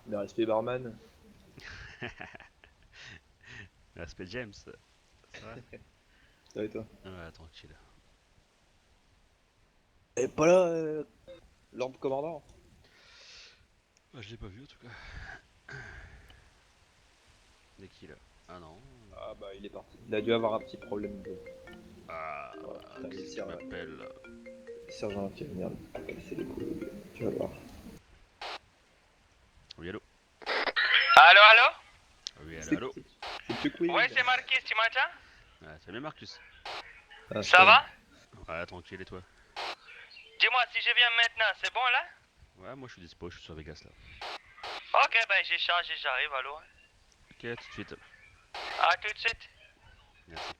Le respect barman. Respect James, ça va? Ça va et toi? Ouais, tranquille. Et pas là, Lord Commandant. Bah, je l'ai pas vu en tout cas. Dès qu'il a. Ah non. Ah bah il est parti. Il a dû avoir un petit problème de. Ah, Oh, putain, qui c'est qui m'appelle là? le sergent infirmière. C'est les couilles. Tu vas voir. Oui, allô? Allô, allô? Oui, allô, C'est allô? c'est Chuck Wing. Ouais, c'est Marquis, tu m'entends? Ah, salut Marcus. Ah, Ça salut. va? Ouais, tranquille et toi? Dis-moi, si je viens maintenant, c'est bon là? Ouais, moi je suis dispo, je suis sur Vegas là. Ok, ben j'ai changé, j'arrive, allô? Ok, tout de suite. À tout de suite. Merci.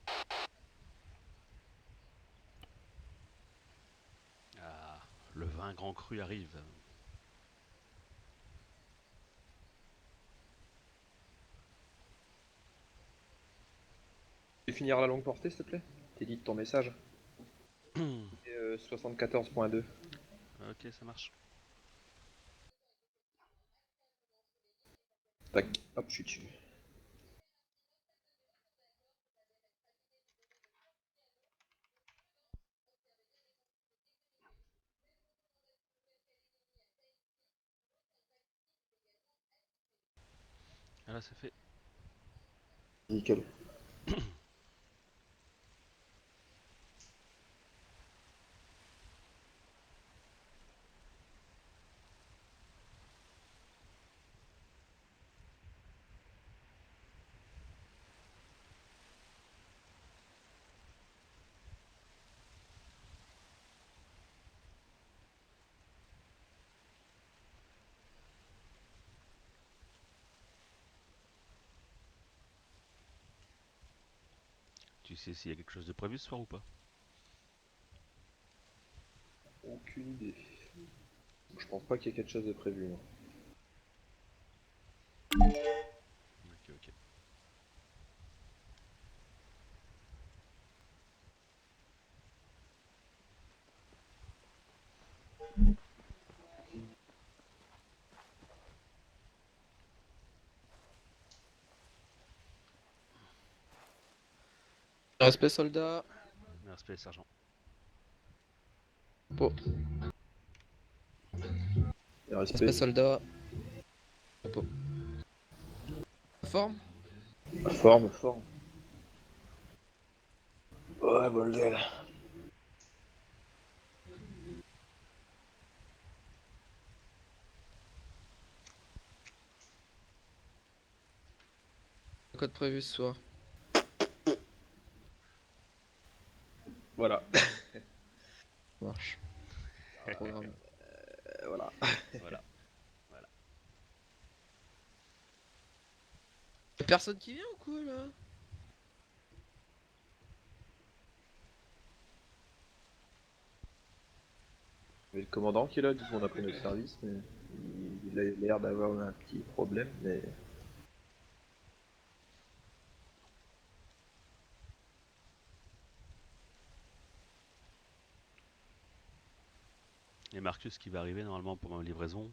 Ah, le vin grand cru arrive. Tu peux finir la longue portée s'il te plaît? T'es dit ton message. C'est 74.2. Ok, ça marche. Tac. Hop, je suis dessus. Ah là, c'est fait. Nickel. Tu sais s'il y a quelque chose de prévu ce soir ou pas? Aucune idée. Je pense pas qu'il y ait quelque chose de prévu. Non. Ok, ok. Respect soldat. Respect, sergent. Po. Et Respect respect. soldat. Po. Forme. Forme, forme. Ouais, bordel. Code prévu ce soir. Voilà. Marche. Programme. Voilà. Voilà, voilà. Y'a personne qui vient ou quoi là? Mais le commandant qui est là, du coup on a pris notre service, mais il a l'air d'avoir un petit problème, mais Et Marcus qui va arriver normalement pour ma livraison.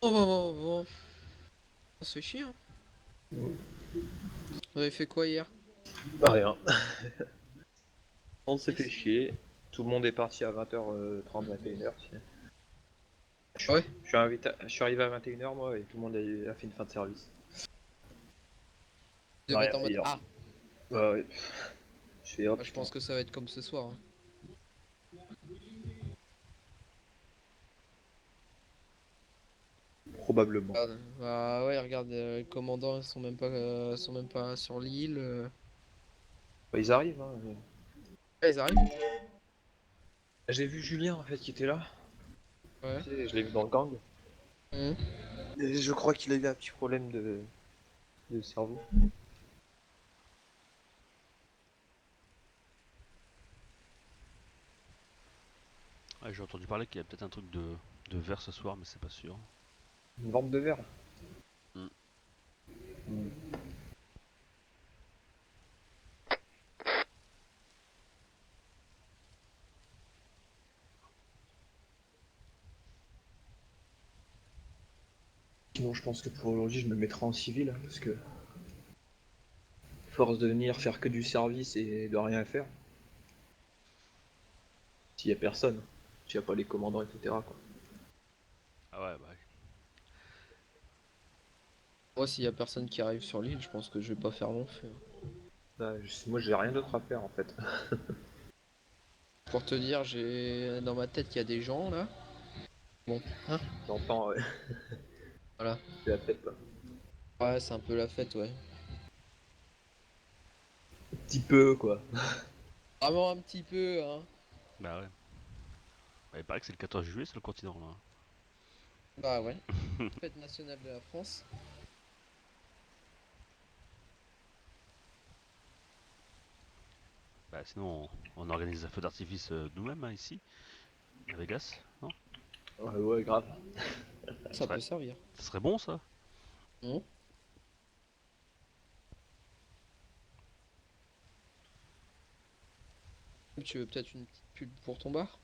Bon. On se fait chier, hein. Vous avez fait quoi hier? Rien. On s'est fait chier. Tout le monde est parti à 20h30, 21h. Ouais. Je suis arrivé à 21h moi et tout le monde a fait une fin de service. Vous devez Rien être en fait mode hier. Ah, Ouais, ouais. Je fais hop. bah, je pense que ça va être comme ce soir, hein. Probablement. Bah ouais, regarde, les commandants sont même pas sur l'île. Bah, ils arrivent, hein. Ouais, ils arrivent. J'ai vu Julien en fait qui était là. Ouais. Tu sais, je l'ai vu dans le gang. Mhm. Et je crois qu'il a eu un petit problème de cerveau. Ouais, j'ai entendu parler qu'il y a peut-être un truc de verre ce soir, mais c'est pas sûr. Une vente de verre. Hmm. Sinon, je pense que pour aujourd'hui, je me mettrai en civil hein, parce que force de venir faire que du service et de rien faire. S'il y a personne, s'il n'y a pas les commandants, etc. Quoi. Ah ouais, bah. Moi, s'il y a personne qui arrive sur l'île, je pense que je vais pas faire long feu. Moi, j'ai rien d'autre à faire en fait. Pour te dire, j'ai dans ma tête qu'il y a des gens là. Bon, hein, J'entends voilà. la tête là. Ouais, c'est un peu la fête, ouais. Un petit peu quoi. Vraiment un petit peu, hein. Bah ouais. Bah, il paraît que c'est le 14 juillet, c'est le continent là. Bah ouais. Fête nationale de la France. Bah sinon, on organise un feu d'artifice nous-mêmes hein, ici, à Vegas, non? Ouais, ouais, grave. Ça peut servir. Ça serait bon ça? Hmm. Tu veux peut-être une petite pub pour ton bar?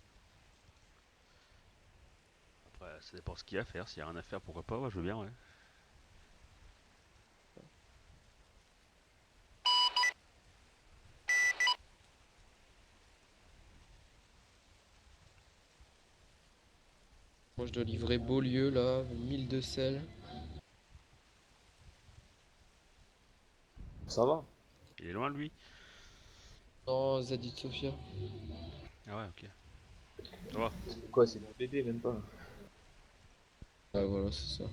Après, ça dépend ce qu'il y a à faire. S'il y a rien à faire, pourquoi pas? Ouais, je veux bien, ouais. Moi, je dois livrer Beaulieu là, 1000 de sel. Ça va. Il est loin lui? Non, Zadit Sofia. Ah ouais, ok. Ça va. C'est quoi, c'est mon bébé même pas. Ah voilà, c'est ça.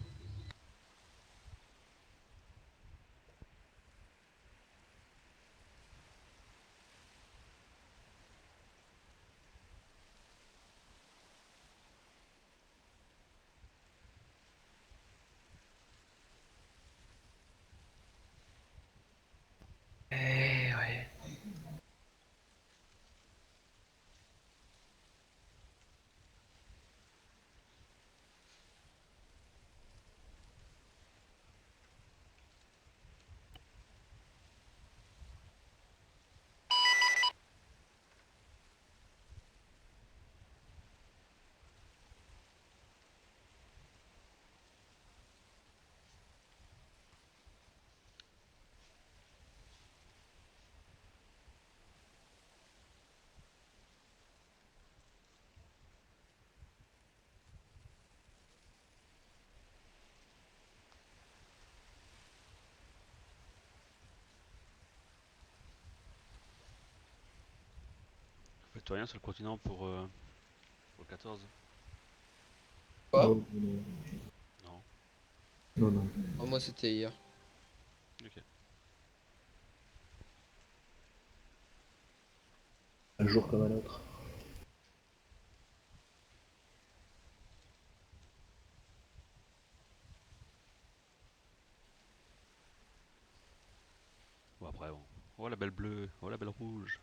Eh ouais. Faites rien sur le continent pour le 14? Quoi? Non, non, Non. non, non. Ah, moi, c'était hier. Ok. Un jour comme un autre. Bon après, bon. Oh la belle bleue, oh la belle rouge.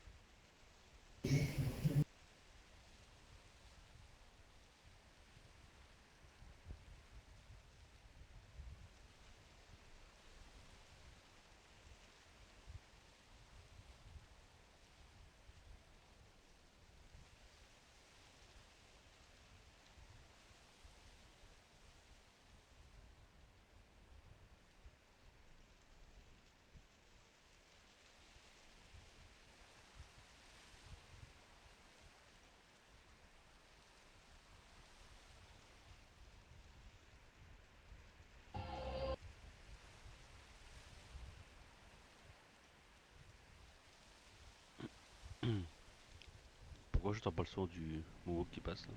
Moi j'entends pas le son du Mowo qui passe là.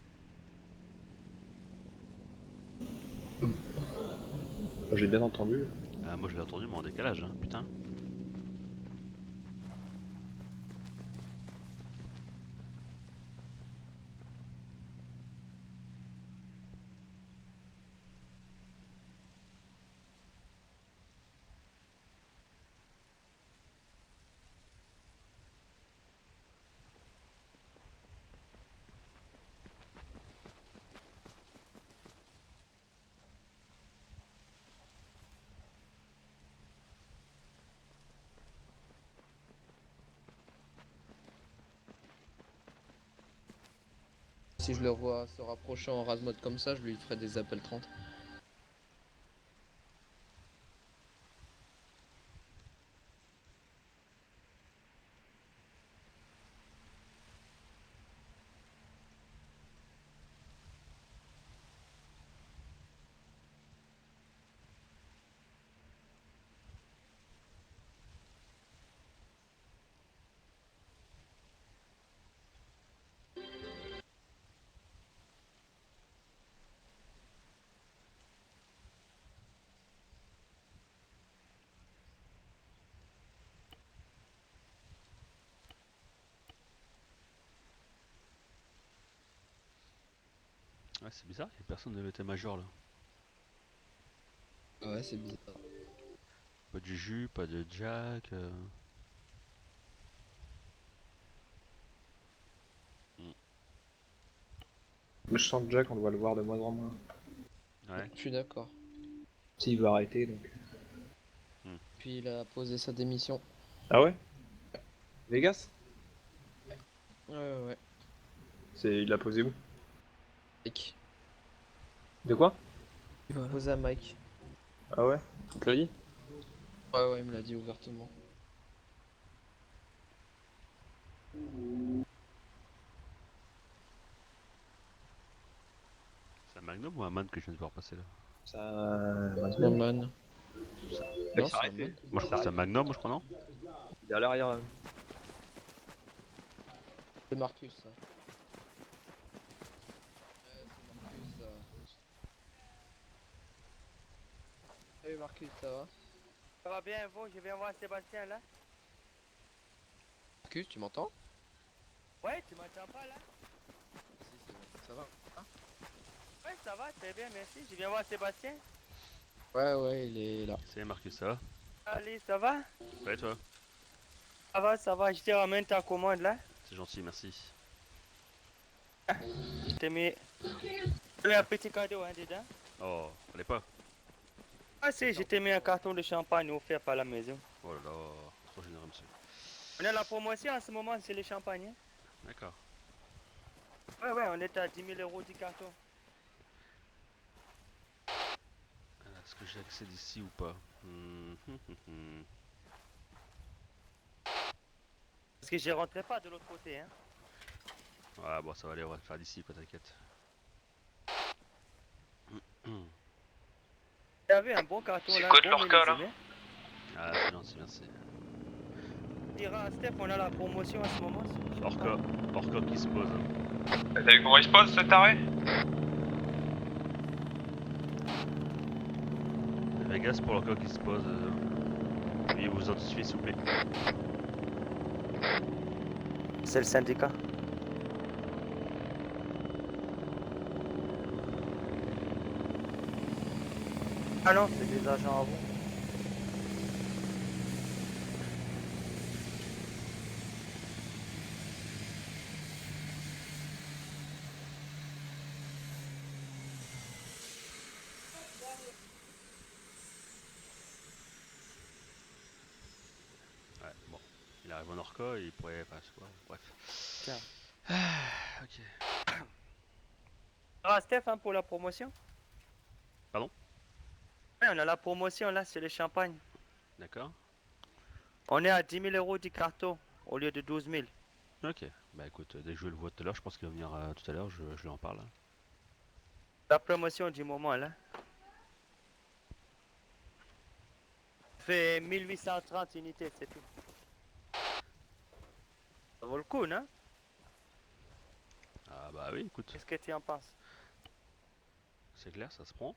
J'ai bien entendu. Ah, moi je l'ai entendu mais en décalage, hein, putain. Si je le vois se rapprocher en rase mode comme ça, je lui ferai des appels 30. Ouais, c'est bizarre, y'a personne de l'état-major là. Ouais, c'est bizarre. Pas du jus, pas de Jack. Je sens que Jack, on doit le voir de moins en moins. Ouais. Je suis d'accord. S'il veut arrêter, donc. Puis il a posé sa démission. Ah ouais Vegas Ouais. Il l'a posé où? Mike. De quoi? Posé à Mike. Ah ouais? Tu te l'as dit? Ouais, il me l'a dit ouvertement. C'est un Magnum ou un Man que je viens de voir passer là? Ça. Non, man. Il Non, s'est c'est un arrêté. man. Moi je crois que c'est un Magnum, moi je crois non? Il est à l'arrière. C'est Marcus, ça. Ouais, c'est Marcus, ça. Salut Marcus, ça va? Ça va bien, vous? Je viens voir Sébastien là. Marcus, tu m'entends? Ouais, tu m'entends pas là? Si, c'est bon. Ça va? Ouais, ça va, très bien, merci. Je viens voir Sébastien. Ouais, il est là. C'est Marcus, ça va? Allez, ça va? Ouais, toi? Ça va, je te ramène ta commande là. C'est gentil, merci. Je t'ai mis un petit cadeau hein, dedans. Oh, fallait pas. Ah si, je t'ai mis un carton de champagne offert par la maison. Oh là là, trop généreux monsieur. On est à la promotion en ce moment, c'est les champagnes. Hein. D'accord. Ouais, on est à 10 000 euros du carton. Est-ce que j'ai accès d'ici ou pas? Parce que je rentrerai pas de l'autre côté. Hein. Ouais, bon, ça va aller, on va le faire d'ici, quoi, t'inquiète. Tu avais un bon carton C'est là, quoi de bon leur cas, là? millésime, hein. Ah, c'est gentil, merci. Dira à Steph, on a la promotion en ce moment. Orca qui se pose. Hein. T'as vu comment il se pose, cet arrêt? Vegas pour l'Orca qui se pose. Veuillez vous identifier, s'il vous plaît. C'est le syndicat. Ah non, c'est des agents à vous. Ouais, bon. Il arrive en Orca et il pourrait. Enfin, je sais pas, bref. Tiens. Ah, ok. Ah, Steph, hein, pour la promotion. Pardon? Ouais, on a la promotion là, c'est le champagne. D'accord. On est à 10 000 euros du carton au lieu de 12 000. Ok. Bah écoute, dès que je le vois tout à l'heure, je pense qu'il va venir tout à l'heure, je lui en parle. La promotion du moment là. Fait 1830 unités, c'est tout. Ça vaut le coup, non? bah oui, écoute, Qu'est-ce que tu en penses? c'est clair, ça se prend.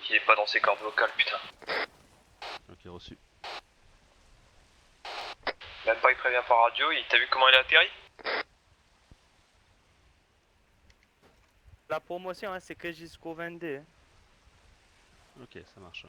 Il est pas dans ses cordes vocales, putain. Ok, reçu. Même pas il prévient par radio, t'as vu comment il a atterri? La promotion, hein, c'est que jusqu'au 22. Hein. Ok, ça marche.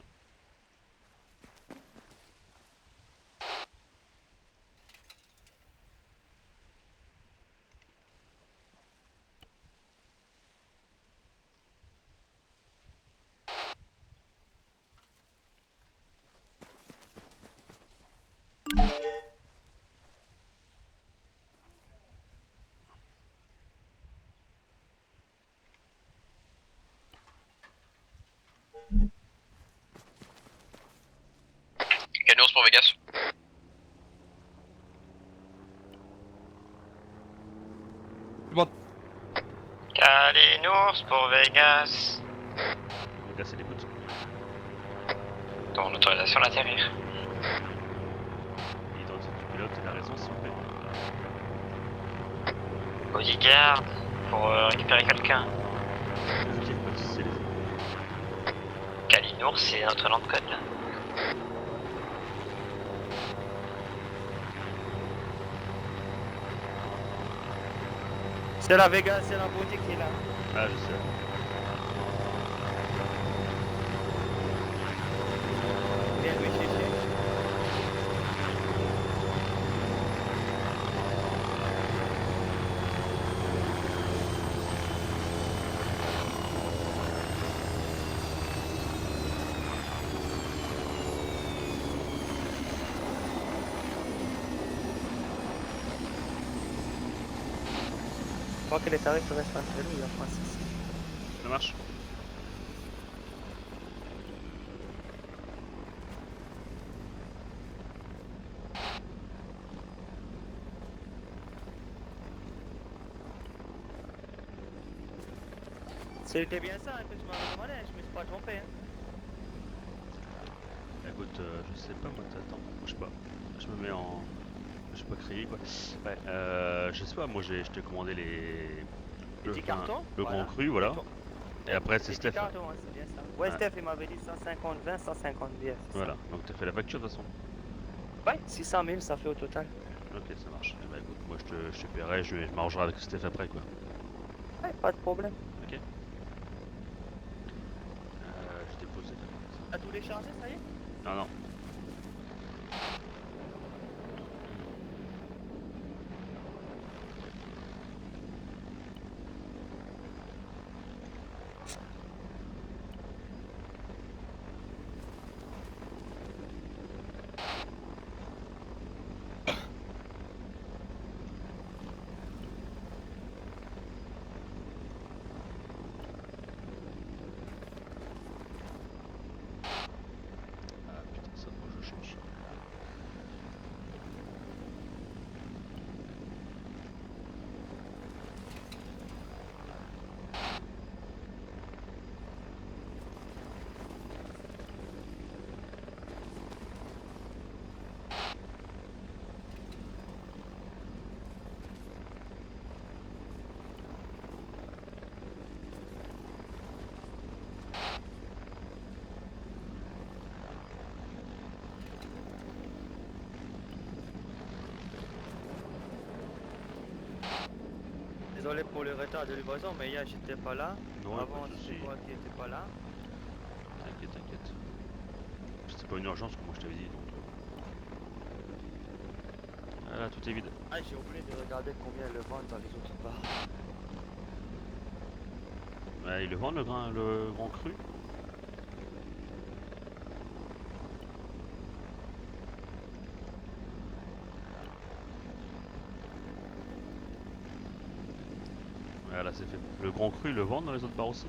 Canours pour Vegas. Calinours pour Vegas. Vegas, c'est l'écoute. Ton autorisation d'atterrir. Identité du pilote et la raison, s'il vous plaît. Bodyguard pour récupérer quelqu'un. Ok, pas de soucis, allez-y. Calinours, c'est notre nom de code là. C'est la Vegas, c'est la boutique qui est là. Ah, je sais. Viens lui chercher. Je crois que les tarifs restent entre nous, il y a Francis. Ça marche. C'était bien ça hein, que tu m'avais demandé, je me suis pas trompé. Hein. Écoute, je sais pas, moi, attends, bouge pas. Je me mets en. Je sais pas crier quoi. Ouais, je sais pas, moi je t'ai commandé les. Les 10 cartons Le voilà. grand cru, voilà. Et après, c'est Les 10 Steph. cartons, hein, c'est bien ça. Ouais, Ouais. Steph, il m'avait dit 150, 20, 150 billets. Voilà, donc t'as fait la facture de toute façon. Ouais, 600 000, ça fait au total. Ok, ça marche. Eh bah écoute, moi je te paierai, je m'arrangerai avec Steph après quoi. Ouais, pas de problème. Ok. Je t'ai posé là. T'as tout déchargé, ça y est? Non, non. Ah putain, ça faut que je change. Désolé pour le retard de livraison, mais hier j'étais pas là. Non, Avant, pas de soucis. c'est toi qui étais pas là. T'inquiète, t'inquiète. C'était pas une urgence comme moi je t'avais dit donc. Voilà, tout est vide. Ah, j'ai oublié de regarder combien le vendent dans les autres bars. Ouais, ils le vendent le grand cru. Voilà, c'est fait. Le grand cru, ils le vendent dans les autres bars aussi.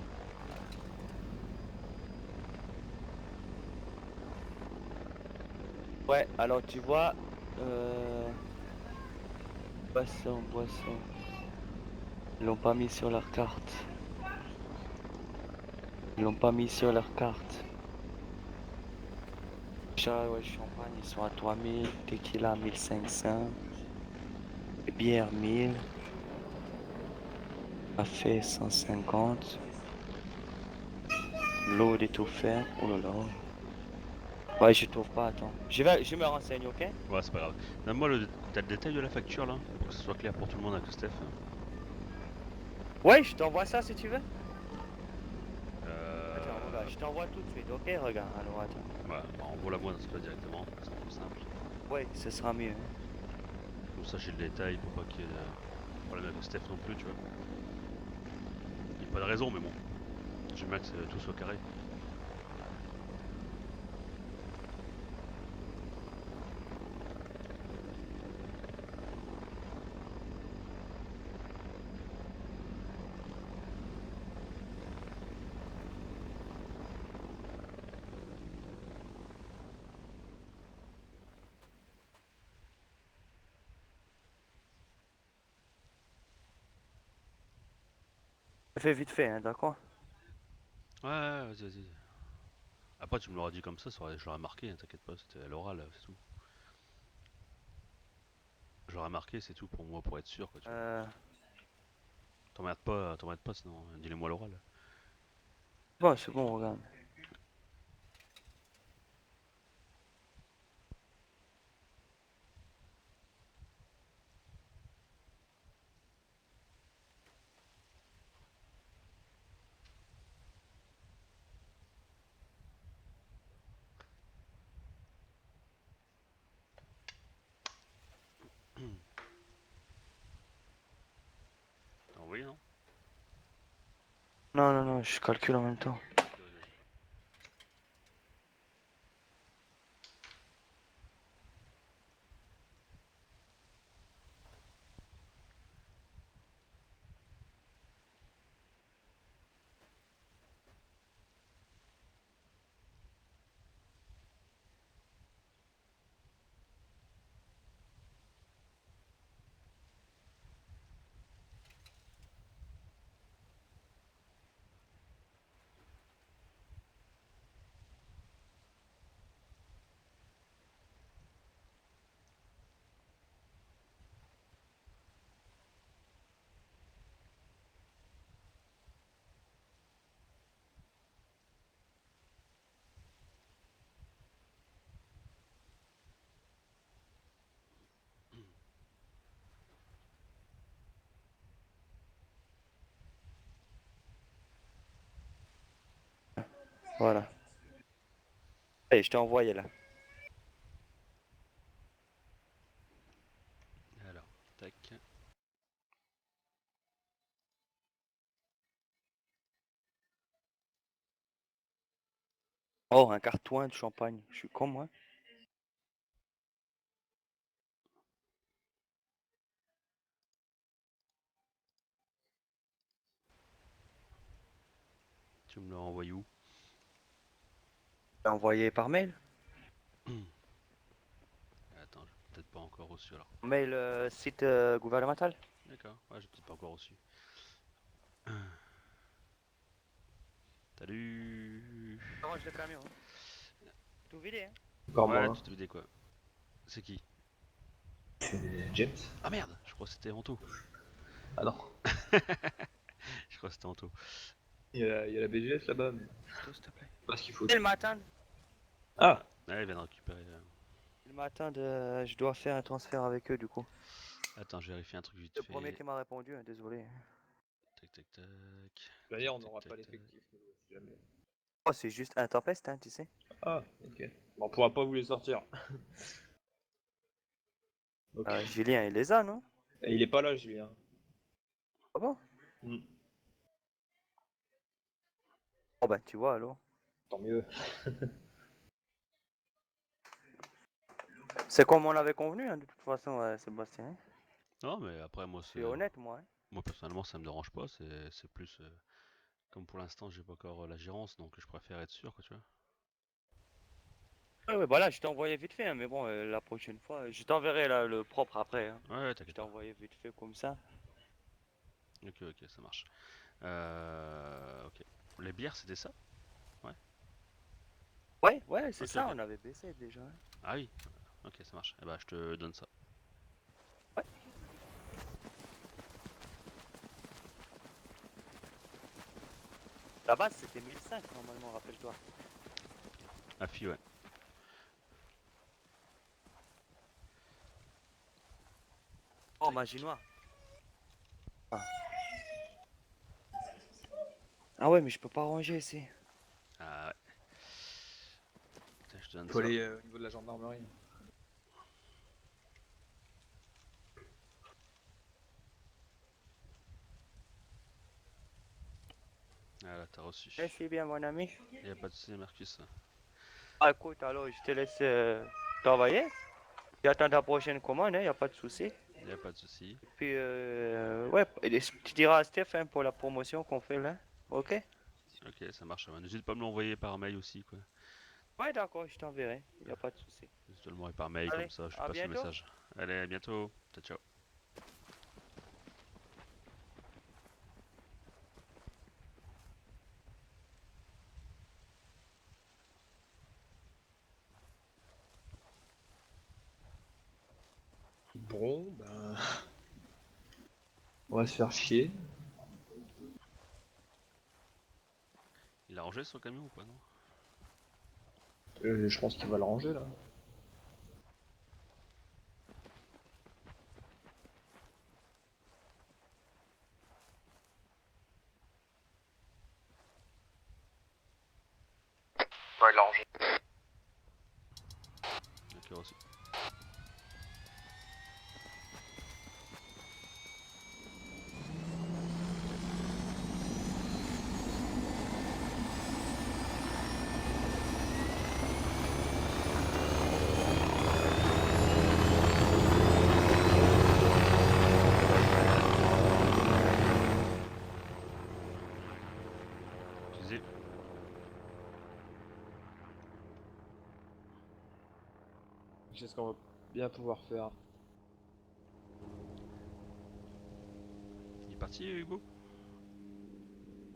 Ouais, alors tu vois, boisson, boisson. Ils l'ont pas mis sur leur carte. Ils l'ont pas mis sur leur carte. Chat, ouais, champagne, ils sont à 3000, tequila 1500, bière 1000. Ça fait 150. L'eau d'étouffer. Oh là là. Ouais, je trouve pas, attends. Je me renseigne, ok? Ouais, c'est pas grave. Donne-moi t'as le détail de la facture là, pour que ce soit clair pour tout le monde avec Steph. Ouais, je t'envoie ça si tu veux. Euh... Attends, regarde, je t'envoie tout de suite, ok? Regarde, alors attends. Ouais, bah, envoie-la moi dans ce cas directement, c'est plus simple. Ouais, ce sera mieux. Comme ça j'ai le détail pour pas qu'il y ait de problème avec Steph non plus, tu vois. Il n'y a pas de raison, mais bon. J'aime bien que tout soit carré. Fais vite fait, hein, d'accord? Ouais, vas-y, vas-y. Après, tu me l'auras dit comme ça, je l'aurais marqué, hein, t'inquiète pas, c'était à l'oral, c'est tout. Je l'aurais marqué, c'est tout pour moi, pour être sûr, quoi, tu vois. T'emmerdes pas, sinon, dis-le-moi à l'oral. Bon, c'est bon, regarde. T'as envoyé, non? Non, non, non, je calcule en même temps. Ok, vas-y. Voilà. Allez, je t'ai envoyé là. Alors, tac. Oh, un carton de champagne. Je suis con, moi. Tu me l'as envoyé où? T'ai envoyé par mail. Attends, j'ai peut-être pas encore reçu alors. Mail site gouvernemental. D'accord, ouais, j'ai peut-être pas encore reçu. Salut. Range le camion. Tout vidé, hein? Encore Ouais, moi, hein. tu te vidais quoi? C'est qui? C'est James. Ah merde, je crois que c'était Anto. Ah non, Je crois que c'était Anto. il y a la BGS là-bas, mais Tout, s'il te plaît. pas ce qu'il faut. Et le matin. Ah, Ouais, il vient de récupérer. Le matin, je dois faire un transfert avec eux, du coup. Attends, je vérifie un truc vite Le premier fait. qui m'a répondu, hein, désolé. Tac, tac, tac. d'ailleurs, on Tac, n'aura tac, pas tac. l'effectif, si jamais. Oh, c'est juste un tempeste, hein, tu sais. Ah, ok. Bon, on pourra pas vous les sortir. Ok. Julien, il les a, non? Et il est pas là, Julien. Ah bon? Hmm. Oh bah, tu vois, alors. Tant mieux. C'est comme on avait convenu, hein, de toute façon, Sébastien, hein. Non, mais après, Je suis honnête, moi, hein. moi personnellement, ça me dérange pas. C'est plus. Comme pour l'instant, j'ai pas encore la gérance, donc je préfère être sûr, quoi, tu vois. Ouais, ouais, bah là, je t'ai envoyé vite fait, hein, mais bon, la prochaine fois, je t'enverrai là, le propre après, hein. Ouais, ouais, Je t'inquiète t'ai pas. envoyé vite fait comme ça. Ok, ok, ça marche. Ok. Les bières, c'était ça? Ouais. Ouais, ouais, c'est Ok, ça, ok. on avait baissé déjà, hein. Ah oui. Ok, ça marche. Eh bah, je te donne ça. Ouais. La base c'était 1005 normalement, rappelle-toi. Afi, ouais. Oh, magie noire. Ah ouais, mais je peux pas ranger ici. Ah ouais. Putain, je te donne Faut ça. aller au niveau de la gendarmerie. Ah là, t'as reçu. Merci bien, mon ami. Y'a pas de soucis, Marcus. Ah, écoute, alors je te laisse travailler. J'attends ta prochaine commande, hein, y a pas de souci. Y'a pas de soucis. Puis, ouais, et tu diras à Steph hein, pour la promotion qu'on fait là. Ok? Ok, ça marche. Ouais. N'hésite pas à me l'envoyer par mail aussi, quoi. Ouais, d'accord, je t'enverrai. Y a pas de souci. N'hésite pas à m'envoyer par mail, Allez, comme ça, je à passe le bientôt. message. Allez, à bientôt. Ciao, ciao. Bon, ben. On va se faire chier. Il a rangé son camion ou pas, non? Je pense qu'il va le ranger là. Ouais, il l'a rangé. Ok, reçu. Utilisé. Qu'est-ce qu'on va bien pouvoir faire? Il est parti, Hugo?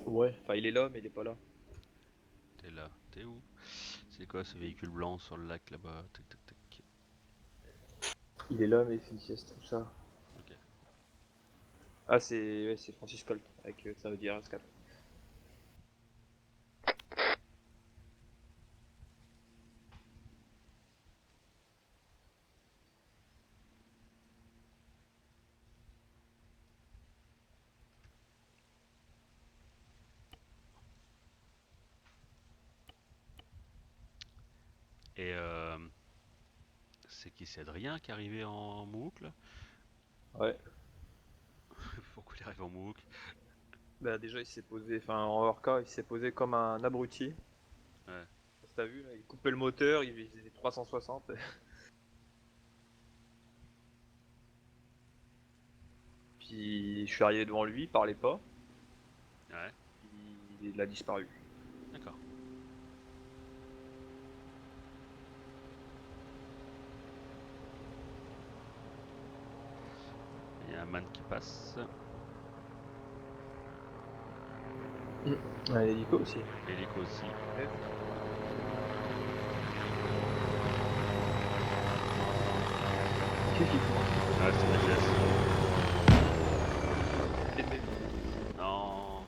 Ouais, enfin il est là mais il est pas là. T'es là. T'es où? C'est quoi ce véhicule blanc sur le lac là-bas? Tac, tac, tac. Il est là mais il fait une sieste, tout ça. Ok. Ah c'est Francis Colt avec sa Audi RS4. Et c'est qui? C'est Adrien qui est arrivé en MOOC là? Ouais. Pourquoi il est arrivé en MOOC? Bah déjà il s'est posé, enfin en hors il s'est posé comme un abruti. Ouais. T'as vu là, il coupait le moteur, il faisait des 360. Puis je suis arrivé devant lui, il parlait pas, Ouais. il a disparu. D'accord. Il y a un man qui passe. Un hélico aussi. Hélico aussi. Qu'est-ce qu'il fout? Ah, c'est la Non.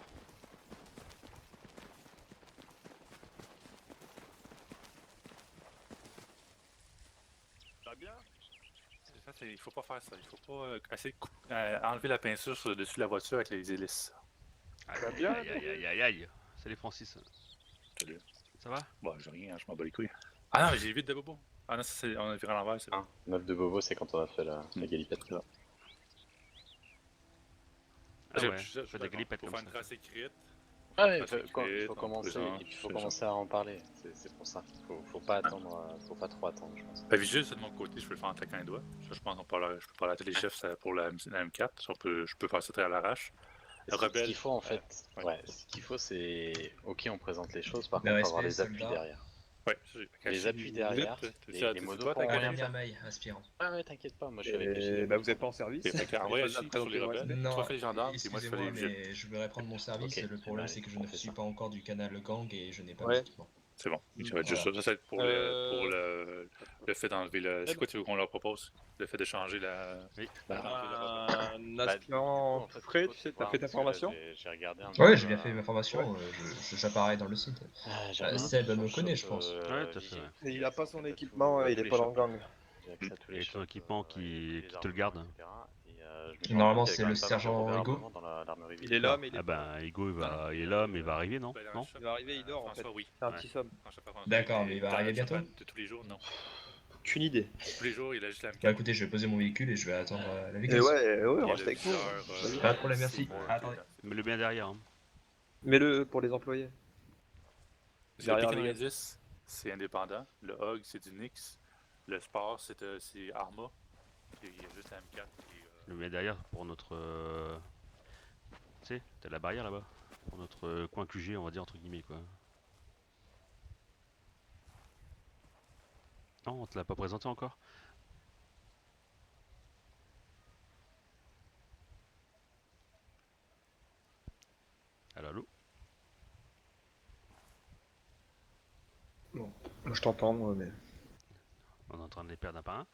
C'est ça, il faut pas faire ça. Il faut pas essayer de enlever la peinture sur le dessus de la voiture avec les hélices. Aïe bien, aïe aïe aïe aïe aïe. Salut Francis. Salut. Ça va? Bon, j'ai rien, je m'en bats les couilles. Ah non, mais j'ai vite de bobo. Ah non, ça, on a viré à l'envers, c'est vrai. 9 de Bobo, c'est quand on a fait la galipette. C'est ça. Ah ouais, Je fais des glipettes Pour comme faire une ça. trace écrite. Ah ouais, Parce que il faut en commencer, présent, il faut c'est commencer à en parler. C'est pour ça. Faut pas attendre, faut pas trop attendre, je pense. Ben, juste de mon côté, je peux le faire en claquant les doigts. Ça, je pense qu'on je peux parler à tous les chefs pour la M4. Ça, je peux faire ça très à l'arrache. Ce qu'il faut en fait, ce qu'il faut c'est, ok, on présente les choses, par Le contre, avoir respect, les appuis soldat. derrière. Ouais, Les appuis derrière, les modos toi, font t'as rien. Alerte gagné. vermeille, aspirant. Ah ouais, t'inquiète pas, moi je suis avec les Bah vous êtes pas en service. En vrai, Les assis soldats sur les présentent rebelles. le Toi, Non, fais les gendarmes, puis moi, je fais les excusez-moi, vigiles. mais je voudrais prendre mon service. Ok, Le problème, bah, c'est que je on ne fait suis ça. pas encore du canal gang et je n'ai pas Ouais. d'équipement. C'est bon. Ça va être juste ça. Ça va être pour, le fait d'enlever le. C'est quoi tu veux qu'on leur propose? Le fait de changer la. Oui. Un Bah, aspirant du coup, en fait, frais, faut tu sais, voir, t'as fait ta parce que là, formation? j'ai regardé un Ouais, peu, j'ai bien fait ma formation, j'apparais dans le site. j'ai regardé un Seb peu sur me le connaît, shop, je pense. Ouais, tout à fait, Vigie. ouais. Et il a pas son Accès à équipement, tous il est les pas dans shops. le gang. J'ai accès à tous les Et shops. ton équipement et qui les te le garde. armements, etc. Et je me suis rendu Normalement, compte qu'il y c'est avait le quand même pas mal de sergent mauvais Hugo. armements dans l'armerie Il est Vigie. là, mais il est Ah pas. ben, Hugo, Non, il est là, mais il va arriver, non? Ben, dans le Non? shop, Il va arriver, il dort en fait. François, oui. C'est un Ouais. petit somme. François, pas François, D'accord, mais il va dans arriver le shop bientôt? de tous les jours, non. Aucune idée. Tous les jours, il a juste la M4. Bah écoutez, je vais poser mon véhicule et je vais attendre la Et Vegas. ouais, Il y a reste le avec nous. viseur, Pas de problème, merci. Seymour, Ah, attendez. Mets-le bien derrière. Hein. Mets-le pour les employés. Le Derrière les P90, c'est indépendant. Le HUG, c'est du Nix. Le Sport, c'est Arma. Et il y a juste la M4 qui est. Le mets derrière pour notre. Tu sais, t'as la barrière là-bas. Pour notre coin QG, on va dire entre guillemets quoi. Non, on te l'a pas présenté encore? Allô? Moi je t'entends, moi, mais. On est en train de les perdre un par un.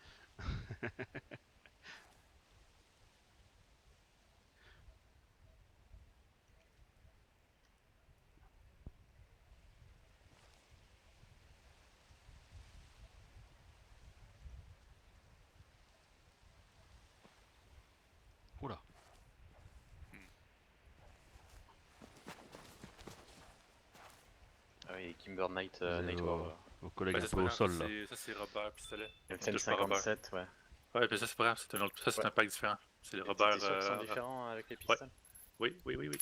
Oula. Ah oui, Kimber Knight, Vous avez Nightwar. vos collègues Ben, un ça, peu au c'est pas sol grave, là. ça, c'est Robert Pistolet. M57, ouais. Ouais, puis ça, c'est pas grave, c'est un autre. Ça, c'est Ouais. un pack différent. C'est le T'es Robert. sûr qu'ils sont différents avec les ouais. pistons? Oui.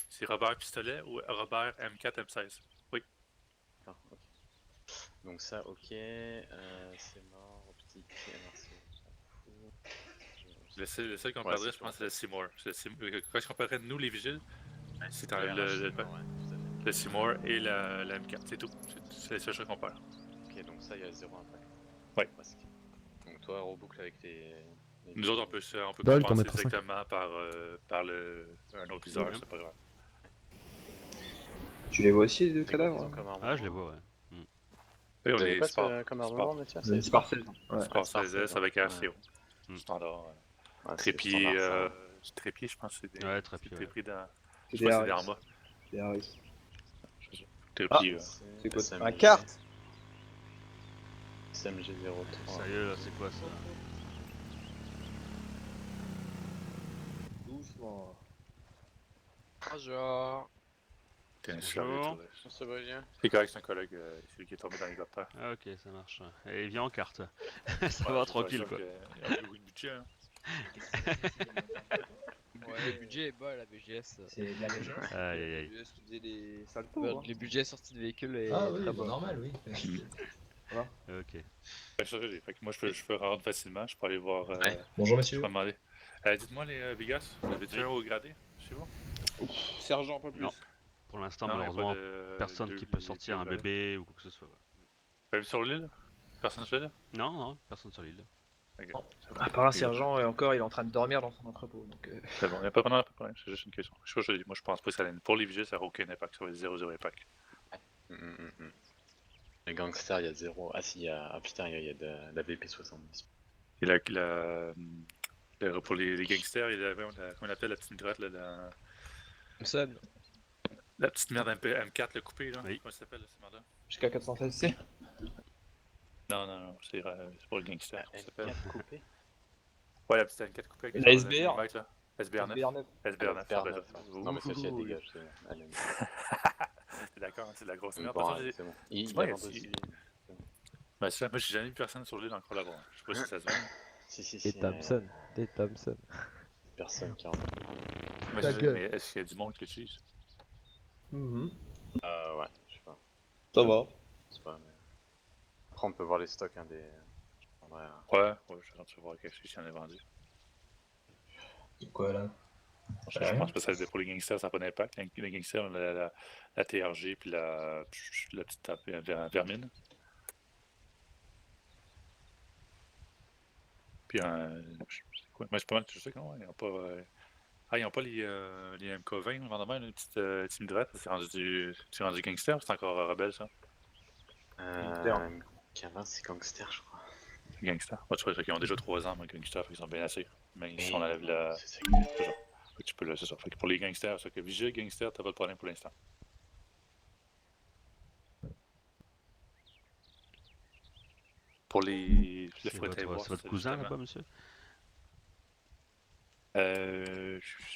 C'est Robert Pistolet ou Robert M4 M16. Oui. D'accord, ok. Donc ça, ok. C'est mort, optique, MRC, on s'en fout. Le seul qu'on Ouais, perdrait, c'est je pense, sûr. c'est le Seymour. Quand je comparerais nous, les vigiles, c'est Ouais, le Seymour, ouais, tout à fait. Seymour et la M4, c'est tout. C'est les seules choses qu'on perd. Ok, donc ça, il y a 0 impact. Ouais. Presque. Donc toi, reboucle avec les Nous autres, on peut Dol, t'en compenser mettras cinq. directement par un autre viseur, c'est pas grave. Tu les vois aussi, les deux C'est quoi cadavres qu'ils ont hein comme armement? Ah, je les vois, ouais. Oui, Vous on avez est pas sport. comme armement, Mathieu? C'est Spar 16. Ouais. Sport 16S avec RCO. Hmm. Standard. Ouais, c'est Trépied, standard, ça. trépied, je pense que c'est des. Ouais, trépied, ouais. Trépied dans. C'est Je des pense que c'est des Harris. Arma. Des Harris. Trépied. C'est quoi SMG. Un carte SMG 03. Sérieux, là, c'est quoi ça? Doucement. Bonjour. T'es un Bonjour. Ça va bien? C'est correct, c'est un collègue, celui qui est tombé dans l'hélicoptère. Ah, ok, ça marche. Et viens en carte. Ça va tranquille quoi. Il y a beaucoup de budget, hein. Ouais, le budget est bas la BGS. C'est de la VGS. Aïe aïe aïe. Tu faisais des saltos. hein. Le budget sorti de véhicule est Ah oui, très bah, bas. normal, oui. Ok. Fait que moi, je peux rentrer facilement, je peux aller voir. Ouais. Bonjour Je monsieur. peux demander. Dites-moi, les Vegas, vous avez déjà un haut gradé chez vous? Sergent, pas plus. Non. Pour l'instant, Non, il y a malheureusement, pas de- personne de- qui peut de- sortir un de- bébé ou quoi que ce soit. Même sur l'île? Personne sur l'île? Non, non, personne sur l'île. Ok. À part un sergent, et encore, il est en train de dormir dans son entrepôt. Donc, C'est bon, il n'y a pas de problème, c'est juste une question. Moi, je pense pas que ça a pour les vigiles, ça n'aura aucun impact, ça va être 0 impact. Les gangsters, il y a 0. Ah si, il y a. Ah putain, il y a de la VP70. Et pour les gangsters, il y a comment on appelle la petite grotte, là, Thompson. la petite merde M4, le coupé, là. Oui. Comment ça s'appelle, cette merde-là? jusqu'à 416C. Non, c'est pour le gangster. Ça s'appelle. M4 coupé? Ouais, la petite M4 coupée. avec La les SBR. 3 là. SBR9. BR9. SBR9. Ah, ça ouais. doit Non mais celle-ci elle Ouh. dégage, c'est bon. Allez, T'es d'accord, c'est de la grosse merde. bon, Par contre, allez, c'est bon. Il Ouais, y a si- aussi. Ben, ça, moi, j'ai jamais vu personne sur l'île encore là-bas. Je sais pas si ça se vend. Si, Des Thompson. Des Thompson. personne qui rentre. Mais, Ta gueule. mais est-ce qu'il y a du monde qui l'utilise? Mhm. Ouais, je sais pas. Ça va. C'est pas, mais... Après on peut voir les stocks, hein, des... Je prendrais un... Ouais, je suis en train de voir qu'est-ce qu'il y en a vendu. Quoi là? Je pense que ça pour les gangsters, ça n'a pas d'impact. Les gangsters, la TRG puis la petite tape vermine. Puis c'est quoi? Moi, c'est pas mal, je sais que non, ils n'ont pas. Ils n'ont pas les MK20, vraiment, une petite midrate. C'est rendu gangster, c'est encore rebelle ça. K20 c'est gangster, je crois. Gangster. Tu vois, ils ont déjà 3 ans, mais gangster, ils sont bien assez. Mais ils sont Mais la. c'est ça qui est- C'est ça. Fait que tu peux, c'est ça. Fait que pour les gangsters, c'est que Vigile, gangster, t'as pas de problème pour l'instant. Pour les. Le C'est fouetté votre, voir, c'est votre c'est cousin justement- là-bas, monsieur?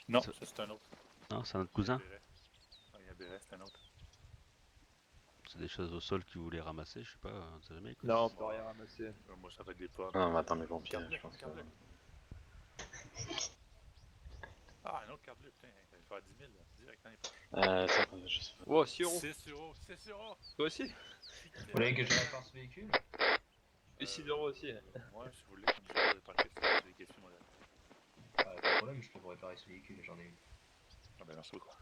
Non, C'est- ça c'est un autre. Non, c'est un autre cousin? Il y a Béret, c'est un autre. C'est des choses au sol que vous voulez ramasser, je sais pas, on sait jamais. Quoi. Non, on peut rien ramasser. Moi, ça fait des pommes. Non, on va attendre les vampires, Carte bleue, je pense que... carte bleue. Ah, un autre carte bleue, putain, il va faire 10 000 là, direct dans les poches. Attends, je sais pas. Oh, 6 euros. 6 euros, 6 euros! Toi aussi? Vous voulez que je répare ce véhicule? Et 6 euros aussi. Ouais, si vous voulez, comme je vais parquer, c'est des questions modèles. Pas de problème, je peux vous réparer ce véhicule, j'en ai eu. Ah ben, merci beaucoup.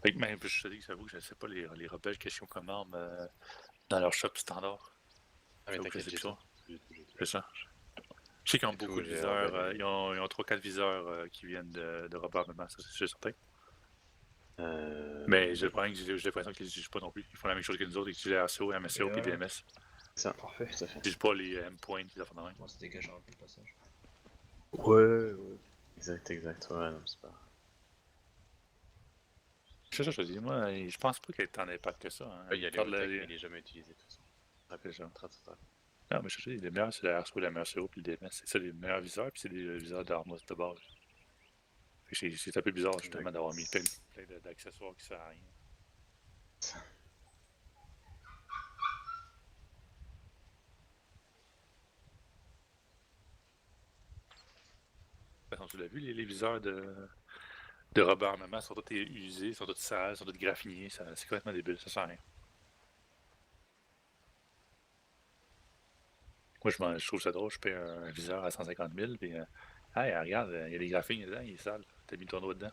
Fait que même, je te dis que j'avoue que je ne sais pas les rebelles questions comme armes dans leur shop standard. Ah mais J'avoue que t'inquiète, c'est j'ai ça. tout. C'est ça. Je sais qu'ils ont C'est beaucoup tout, de j'ai viseurs, rebelle. ils ont 3-4 viseurs qui viennent de Robert Memman, ça c'est certain. Mais j'ai le problème que j'ai l'impression qu'ils n'utilisent pas non plus. Ils font la même chose que nous autres, ils utilisent les ASO, MSO et voilà. DMS. Ça, Parfait. tout à fait. Ils n'utilisent pas les M-Points, les affaires de même. Moi, c'était gageant un peu le passage. Ouais, ouais. Exact, ouais, non, c'est pas... C'est ça, je te dis, moi, je pense pas qu'il y ait tant d'impact que ça. Hein. Il y a les Parle de high-tech, la- mais il est jamais utilisé de toute façon. C'est ça. Très. Non, mais je te dis, les meilleurs, c'est la RSO, la MRCO puis le DMS. C'est ça, les meilleurs viseurs, puis c'est des viseurs d'armes de base. Fait que c'est un peu bizarre, justement, d'avoir mis plein d'accessoires qui servent à rien. Tu l'as vu, les viseurs de Robert Maman sont tous usés, sont tous sales, sont tous graffinés, c'est complètement débile, ça sert à rien. Moi, je trouve ça drôle, je paye un viseur à 150 000, puis hey, regarde, il y a des graphines dedans, il est sale, t'as mis ton doigt dedans.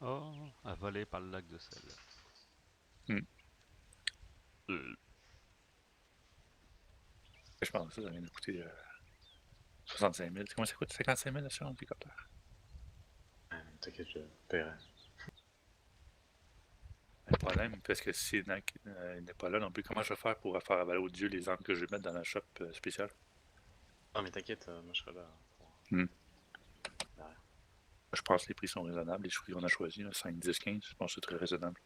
Oh, avalé par le lac de sel. Je pense que ça vient de coûter 65 000. Comment ça coûte 55 000 sur un hélicoptère? T'inquiète, je paierai. Le problème, parce que si Nak n'est pas là non plus, comment je vais faire pour faire avaler au Dieu les armes que je vais mettre dans la shop spéciale? Non mais t'inquiète, moi je serai là. Je pense que les prix sont raisonnables, les choix qu'on a choisis, 5, 10, 15, je pense que c'est très raisonnable.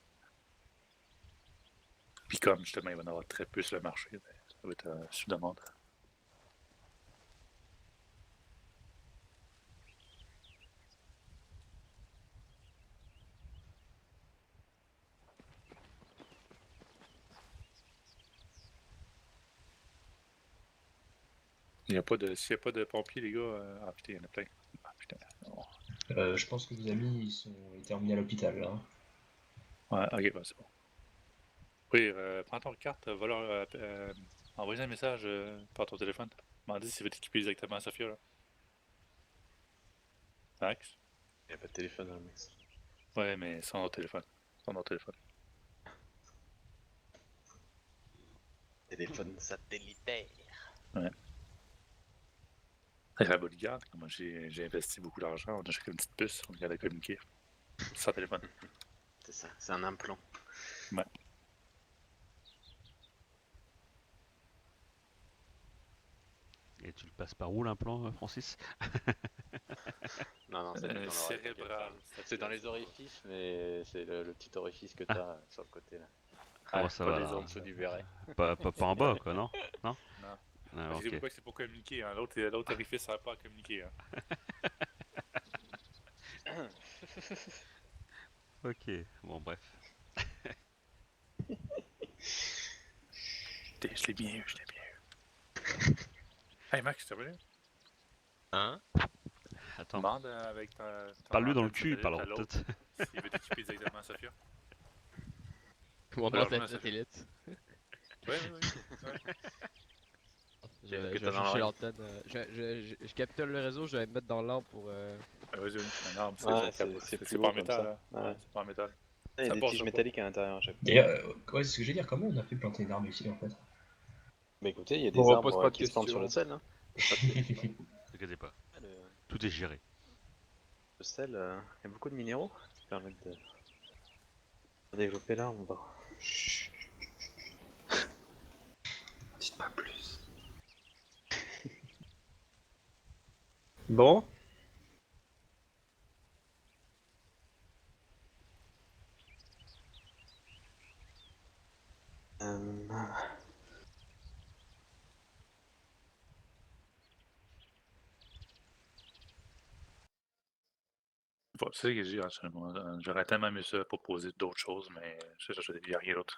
Puis comme justement, il va y en avoir très peu sur le marché, ben, ça va être sous demande. S'il n'y a pas de pompiers, les gars, ah putain, il y en a plein. Ah putain. Oh. Je pense que vos amis, ils étaient emmenés à l'hôpital, là. Ouais, ok, bah, c'est bon. Oui, prends ton carte, va leur envoyer un message par ton téléphone. Demandez s'il veut t'équiper exactement à Sophia, là. Max? Il n'y a pas de téléphone, hein, Max. Ouais, mais son autre téléphone. Son autre téléphone. Téléphone satellitaire. Ouais. Avec la bodyguard, moi j'ai investi beaucoup d'argent, on a chacun une petite puce, on regarde à communiquer. Sans téléphone. C'est ça, c'est un implant. Ouais. Et tu le passes par où l'implant, Francis? Non, c'est dans l'oreille, cérébral. t'inquiète. C'est dans les orifices, mais c'est le petit orifice que t'as sur le côté là. Comment ça pas va les là en dessous du béret. pas en bas, quoi, non? Non? Non. Ah, C'est ok. pourquoi c'est pour communiquer, hein. L'autre orifice sert pas à communiquer. Hein. Ok, bon, bref. Je l'ai bien eu. Hey Max, t'as vu? Hein? Attends, Demande avec ton parle-lui dans le antenne cul, satellite parle à l'autre peut-être. s'il veut t'équiper exactement, Sophia. Mon Alors, antenne moi, ça- satellite. Ouais. Je Qu'est-ce vais que t'as dans chercher l'oreille? l'antenne. Je capture le réseau, je vais me mettre dans l'arbre pour. Vas-y. Non, Ouais, c'est c'est pas plus en haut comme métal, ça. là. Ouais. C'est pas en métal. Il y a Ça des passe tiges pas. métalliques à l'intérieur à chaque fois. D'ailleurs, ouais, c'est ce que je veux dire, comment on a fait planter une arme ici, en fait? Mais écoutez, il y a On des repose arbres pas de qui se plantent sur le questions. sel. Hein. Ne t'inquiète pas, Le tout est géré. sel, il y a beaucoup de minéraux qui permettent de... Développer l'arme, bah. Dites pas plus. Bon. Bon, c'est ça que j'ai actuellement. J'aurais tellement aimé ça proposer d'autres choses, mais il n'y a rien d'autre.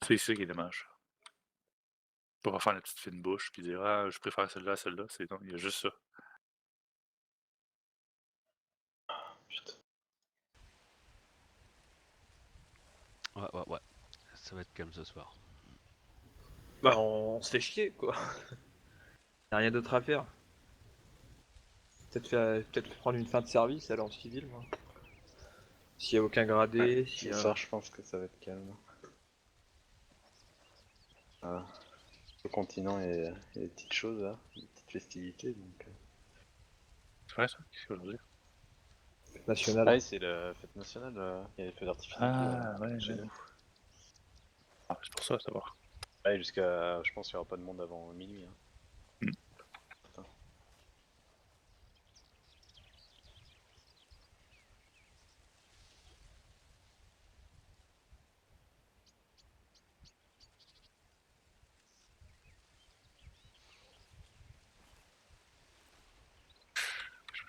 C'est ça qui est dommage. Pour pas faire la petite fine bouche puis dire ah je préfère celle-là à celle-là, c'est non, il y a juste ça. Putain. Ouais. Ça va être calme ce soir. Bah, on se fait chier, quoi. Y'a rien d'autre à faire. Peut-être prendre une fin de service, aller en civil, moi. S'il y a aucun gradé, s'il y Ce a... soir, je pense que ça va être calme. Ah. Le continent et les petites choses là, les petites festivités donc. C'est vrai ça? Qu'est-ce que je veux dire? national. Ah oui, c'est la fête nationale, il y a les feux d'artifice. Ah ouais, chez ouais. nous. Ah, c'est pour ça, ça va. Ouais, jusqu'à. Je pense qu'il n'y aura pas de monde avant minuit. Hein. Hmm. Putain.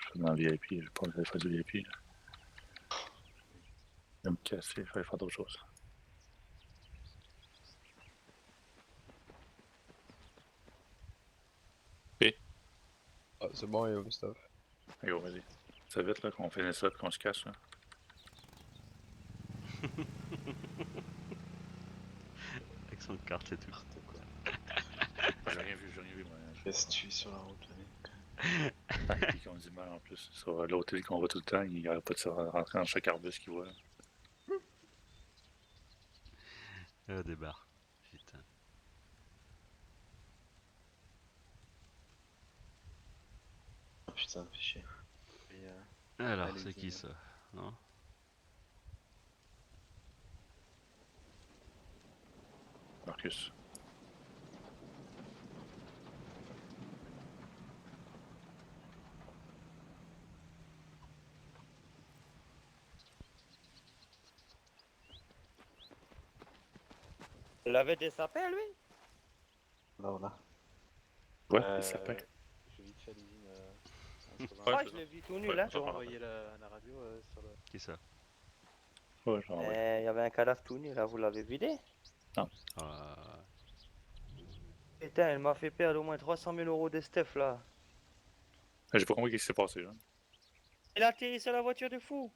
Je suis dans le VIP, je vais pas aller faire du VIP. Là. Je vais me casser, il fallait faire d'autres choses. Ah, c'est bon, et Gustave. Allez, go, vas-y. Ça vite là qu'on finisse ça et qu'on se casse là. Avec son carte et tout. N'importe quoi. J'ai rien vu moi. Laisse tuer sur la route, le mec. Et puis qu'on dit mal en plus. Sur l'hôtel qu'on voit tout le temps, il n'y aurait pas de se rentrer dans chaque arbus qu'il voit. Des barres. Putain. Oh, putain, fais chier. Et, Alors, allez-y, c'est qui hein. ça? Non? Marcus. Il avait des sapins, lui? Là, on a. Ouais, ça paye. Je vais vite fait l'usine. Ouais, Ah, je je sais l'ai vu tout nu, Ouais, là. Tu peux envoyer la radio sur le. Qui ça? Ouais, j'en envoie. Il y avait un cadavre tout nu, là, vous l'avez vidé? Euh... Putain, il m'a fait perdre au moins 300 000 euros de stuff, là. J'ai pas compris ce qui s'est passé là. Il a atterri sur la voiture de fou.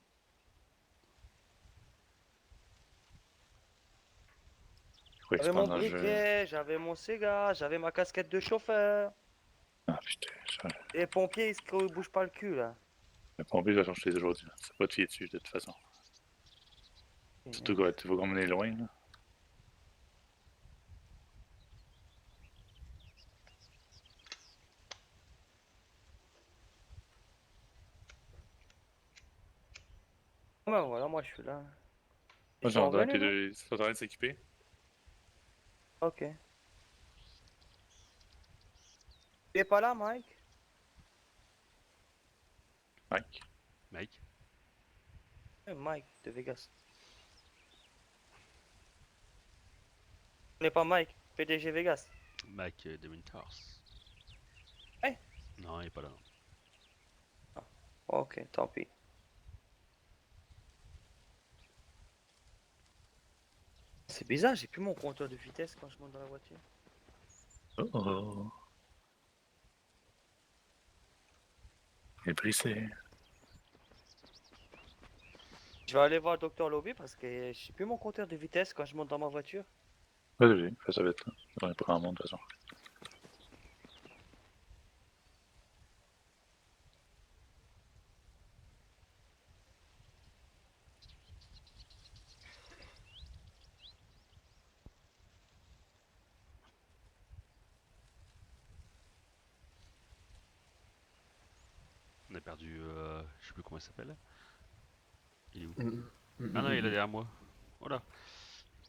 Ouais, J'avais c'est pas mon dans le jeu. briquet, j'avais mon cigare, j'avais ma casquette de chauffeur. Ah putain, ça. Et les pompiers, ils se bougent pas le cul, là. Le pompier va chercher les aujourd'hui. C'est pas de fier dessus de toute façon. Surtout quand tu vas qu'on est loin là. Ben voilà, moi je suis là. Ils Moi sont j'entends que revenus, non? ils sont en train de s'équiper. Ok. Il est pas là, Mike? Mike. Mike? Mike de Vegas. On n'est pas Mike, PDG Vegas. Mike de Winters. Hey. Non, il est pas là. Ok, tant pis. C'est bizarre, j'ai plus mon compteur de vitesse quand je monte dans la voiture. Oh oh. Il est pressé. Je vais aller voir Dr Lobby parce que j'ai plus mon compteur de vitesse quand je monte dans ma voiture. Vas-y, fais ça vite là. J'en ai pas grand monde de toute façon. On a perdu. Je sais plus comment il s'appelle. Il est où? Mm, mm, Ah non, mm, il est mm. derrière moi. Voilà.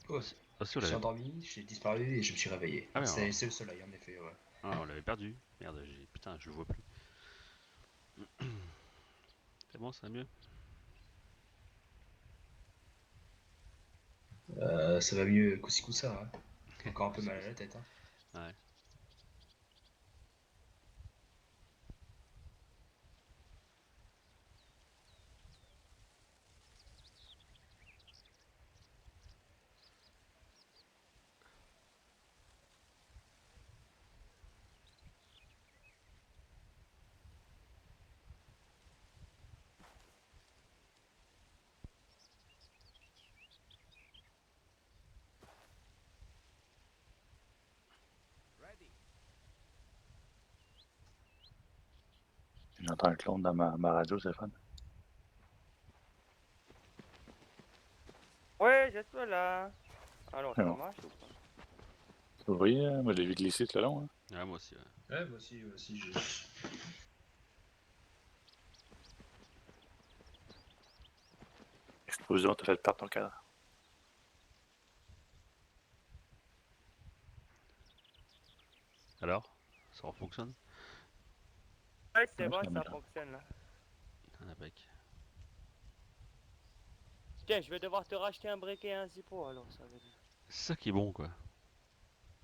Oh, Aussi, je on suis l'avait. endormi, j'ai disparu et je me suis réveillé. Ah ouais, C'est le soleil en effet, ouais. Ah, on l'avait perdu. Merde, putain, je le vois plus. C'est bon, ça va mieux? Ça va mieux coup-ci coup-ça, hein. Encore un peu mal à la tête, hein. Ouais. J'entends un clone dans ma radio, c'est fun. Ouais, je suis là. Alors, ça Non. marche ou pas? Vous voyez, moi je l'ai vu glisser tout le long. Hein. Ouais, moi aussi, ouais. Ouais, moi aussi, j'ai... Explosion, t'as fait perdre ton cadre. Alors? Ça fonctionne? Ouais, c'est Ouais, bon, c'est ça amélioré. fonctionne là. Ah, la bec. Tiens, je vais devoir te racheter un briquet et un zippo alors, ça veut dire. C'est ça qui est bon, quoi.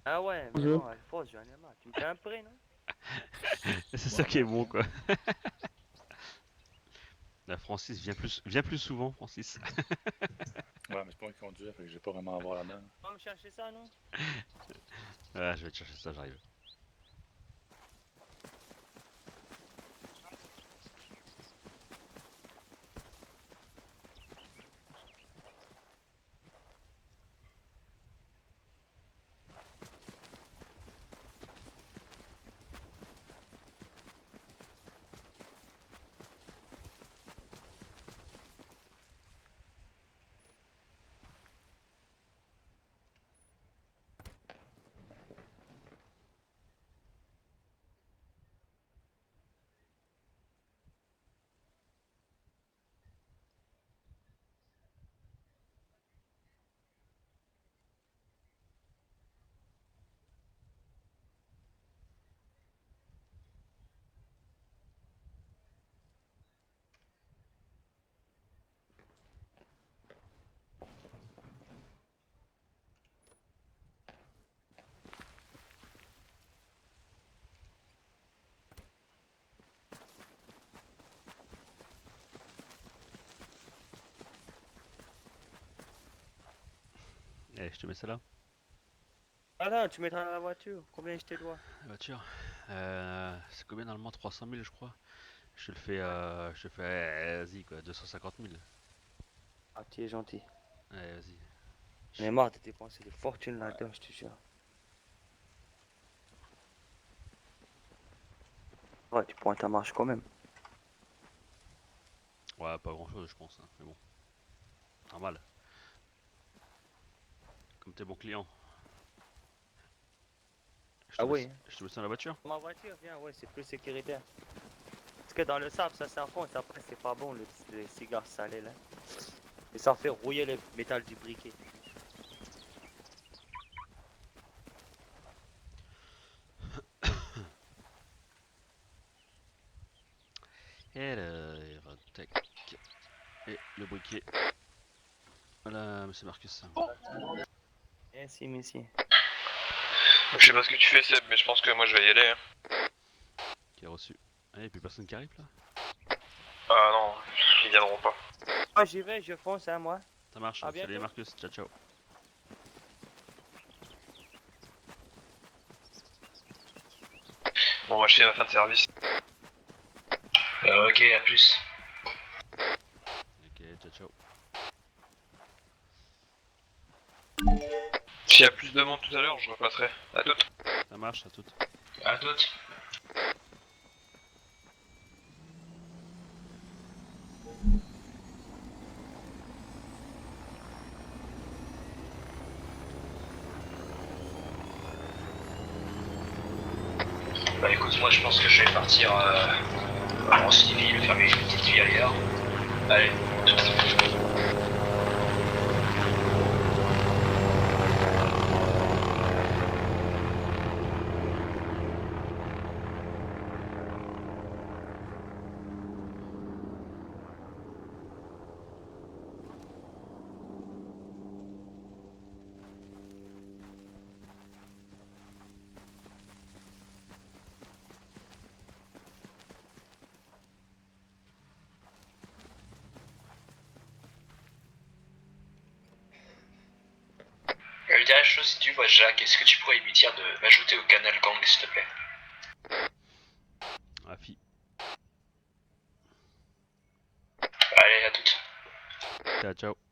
Ah ouais, mais bon, à force, j'en ai marre. Tu me fais un prix, non? C'est ça qui est bon, quoi. La Francis, viens plus souvent, Francis. Ouais, mais c'est pas moi qui conduis, fait que j'ai pas vraiment à voir là-dedans. Tu vas me chercher ça, non? Ah, je vais te chercher ça, j'arrive. Allez, je te mets ça là. Ah non, tu mettras dans la voiture. Combien je te dois? La voiture. C'est combien normalement? 300 000, je crois. Je te le fais, vas-y, quoi, 250 000. Ah, tu es gentil. Allez, vas-y. J'en ai marre de dépenser des fortunes là-dedans, je te jure. Ouais, tu prends ta marche quand même. Ouais, pas grand chose, je pense, hein, mais bon. Normal. Comme t'es bon client. Ah oui. Je te mets ça dans la voiture? Ma voiture, viens, ouais, c'est plus sécuritaire. Parce que dans le sable, ça s'enfonce, après c'est pas bon, les cigares salés là. Et ça fait rouiller le métal du briquet. Et alors, tac. Et le briquet. Voilà, monsieur Marcus. Merci, monsieur. Je sais pas ce que tu fais, Seb, mais je pense que moi je vais y aller. Hein. Qui a reçu. Ah, y'a plus personne qui arrive là? Ah non, ils viendront pas. Ah, j'y vais, je fonce, hein, moi. Ça marche, À salut bientôt. Marcus, ciao ciao. Bon, moi je fais ma fin de service. Ok, à plus. Ok, ciao ciao. S'il y a plus de monde tout à l'heure, je repasserai. À toutes. Ça marche, à toutes. À toutes. Bah écoute, moi je pense que je vais partir en civil, faire mes petites vie ailleurs. Allez, tout à l'heure. dernière chose, si tu vois Jacques, est-ce que tu pourrais lui dire de m'ajouter au canal gang, s'il te plaît? Afi. Allez, à toutes. Ciao, ciao.